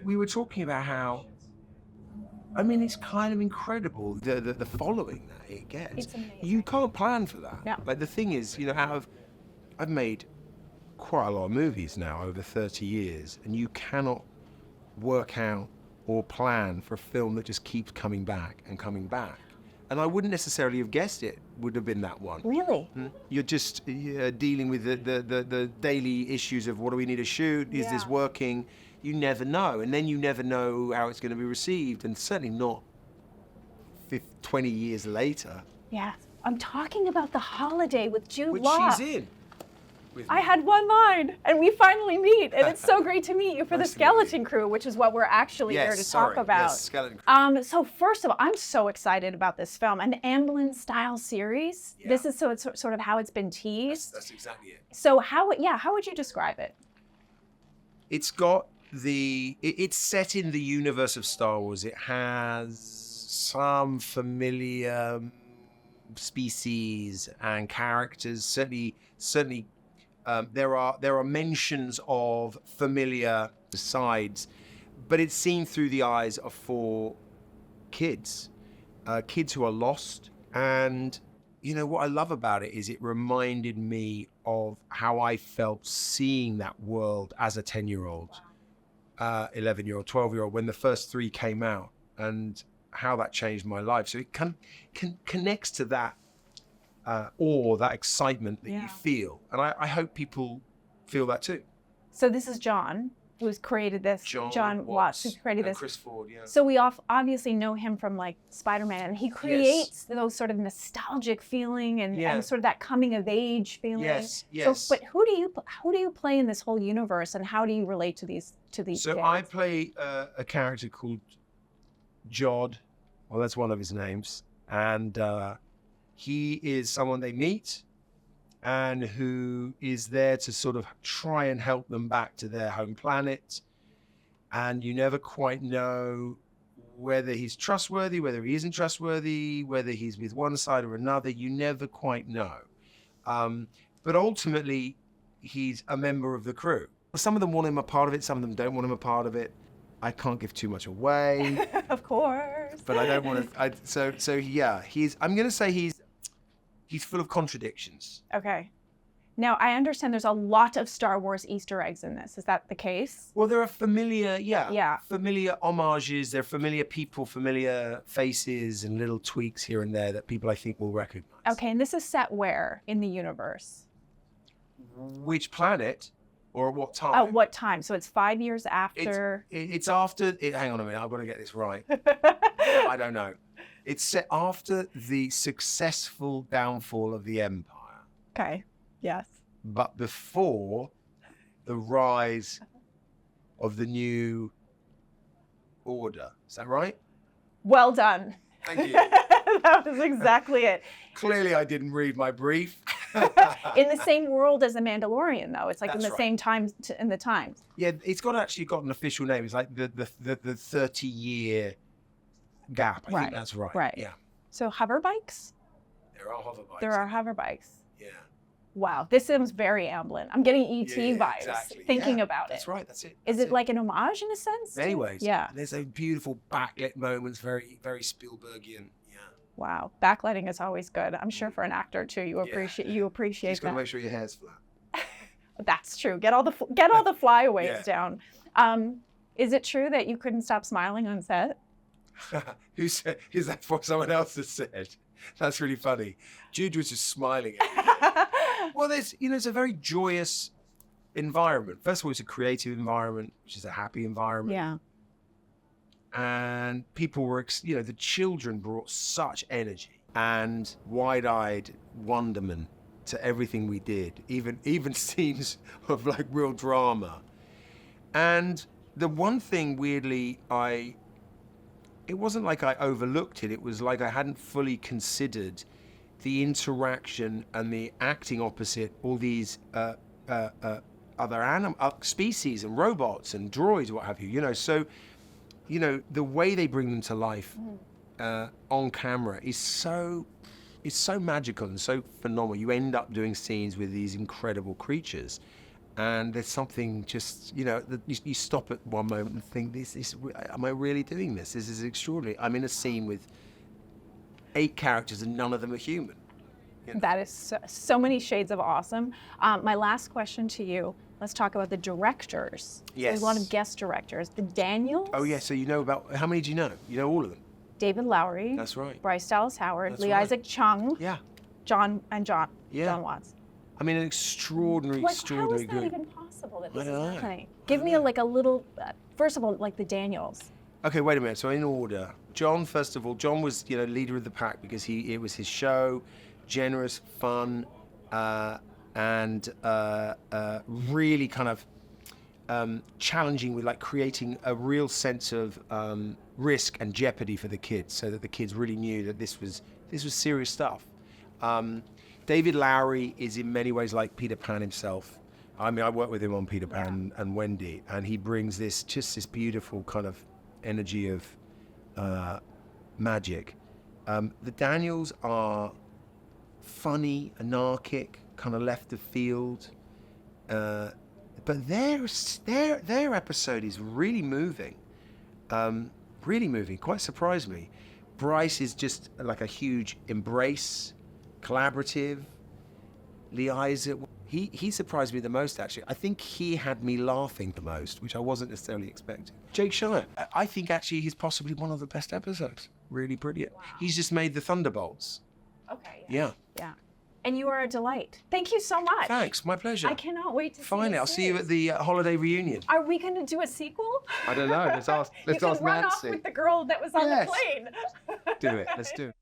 we were talking about how, I mean, it's kind of incredible, the following that it gets. It's amazing. You can't plan for that. No. Like, the thing is, I've made quite a lot of movies now over 30 years, and you cannot work out or plan for a film that just keeps coming back and coming back. And I wouldn't necessarily have guessed it would have been that one. Really? You're just dealing with the daily issues of what do we need to shoot? Is this working? You never know. And then you never know how it's going to be received. And certainly not 20 years later. Yes. I'm talking about The Holiday with Jude Which Law. she's in. With me. I had one line, and we finally meet, and it's so great to meet you for the Skeleton Crew, which is what we're actually here to talk about. Yes, Skeleton Crew. So first of all, I'm so excited about this film, an Amblin-style series. Yeah. This is it's sort of how it's been teased. That's exactly it. So how would you describe it? It's got it's set in the universe of Star Wars. It has some familiar species and characters. Certainly, there are mentions of familiar sides, but it's seen through the eyes of 4 kids who are lost. And what I love about it is it reminded me of how I felt seeing that world as a 10-year-old, 11-year-old, 12-year-old, when the first 3 came out, and how that changed my life. So it connects to that awe, that excitement that you feel. And I hope people feel that too. So this is John, who's created this. John Watts, who created this. Chris Ford, yeah. So we obviously know him from like Spider-Man, and he creates those sort of nostalgic feeling and sort of that coming of age feeling. Yes. So, but who do you play in this whole universe, and how do you relate to these So kids? I play a character called Jod. Well, that's one of his names, and he is someone they meet, and who is there to sort of try and help them back to their home planet. And you never quite know whether he's trustworthy, whether he isn't trustworthy, whether he's with one side or another. You never quite know. But ultimately, he's a member of the crew. Some of them want him a part of it, some of them don't want him a part of it. I can't give too much away. Of course. But I don't want to. So yeah, I'm going to say he's full of contradictions. Okay. Now, I understand there's a lot of Star Wars Easter eggs in this. Is that the case? Well, there are familiar homages. There are familiar people, familiar faces, and little tweaks here and there that people, I think, will recognize. Okay, and this is set where in the universe? Which planet or at what time? At what time? So it's 5 years after? It's after... hang on a minute, I've got to get this right. I don't know. It's set after the successful downfall of the Empire. Okay. Yes. But before the rise of the new order. Is that right? Well done. Thank you. That was exactly it. Clearly, I didn't read my brief. In the same world as The Mandalorian, though. It's like That's in the right. same time in the times. Yeah, it's actually got an official name. It's like the 30-year gap. I think that's right. Right. Yeah. So hover bikes? There are hover bikes. There are hover bikes. Yeah. Wow, this seems very Amblin. I'm getting ET vibes exactly. thinking about That's it. right. That's it. Is it like an homage in a sense? In many ways. Yeah. There's a beautiful backlit moments, very, very Spielbergian. Yeah. Wow, backlighting is always good. I'm sure for an actor too, you appreciate Just got to that. make sure your hair's flat. That's true. Get all the flyaways down. Is it true that you couldn't stop smiling on set? Who said? Is that what someone else has said? That's really funny. Jude was just smiling at me. Well, it's a very joyous environment. First of all, it's a creative environment, which is a happy environment. Yeah. And people were, the children brought such energy and wide-eyed wonderment to everything we did, even scenes of like real drama. And the one thing, weirdly, it wasn't like I overlooked it. It was like I hadn't fully considered the interaction and the acting opposite all these other species and robots and droids, what have you. So, the way they bring them to life on camera is so magical and so phenomenal. You end up doing scenes with these incredible creatures. And there's something just, that you stop at one moment and think, am I really doing this? This is extraordinary. I'm in a scene with 8 characters and none of them are human. That is so many shades of awesome. My last question to you, let's talk about the directors. Yes. There's a lot of guest directors. The Daniels. Oh, yeah, so you know about, how many do you know? You know all of them? David Lowery. That's right. Bryce Dallas Howard. That's Lee right. Isaac Chung. Yeah. John Yeah. Watts. I mean, an extraordinary How extraordinary is that group. even possible that I this don't is know. happening? Give me a little, first of all, like the Daniels. Okay, wait a minute. So in order, John, first of all, John was, leader of the pack because it was his show, generous, fun, and really kind of challenging with like creating a real sense of risk and jeopardy for the kids, so that the kids really knew that this was serious stuff. David Lowery is in many ways like Peter Pan himself. I mean, I worked with him on Peter Pan and Wendy, and he brings this beautiful kind of energy of magic. The Daniels are funny, anarchic, kind of left of field, but their episode is really moving, quite surprised me. Bryce is just like a huge embrace, collaborative. Lee Isaac, he surprised me the most, actually. I think he had me laughing the most, which I wasn't necessarily expecting. Jake Shire, I think actually he's possibly one of the best episodes. Really brilliant. Wow. He's just made the Thunderbolts. Okay. Yeah. Yeah. And you are a delight. Thank you so much. Thanks, my pleasure. I cannot wait to Finally, see I'll see you at the holiday reunion. Are we going to do a sequel? I don't know. Let's ask you can run Nancy. off with the girl that was on the plane. Do it. Let's do it.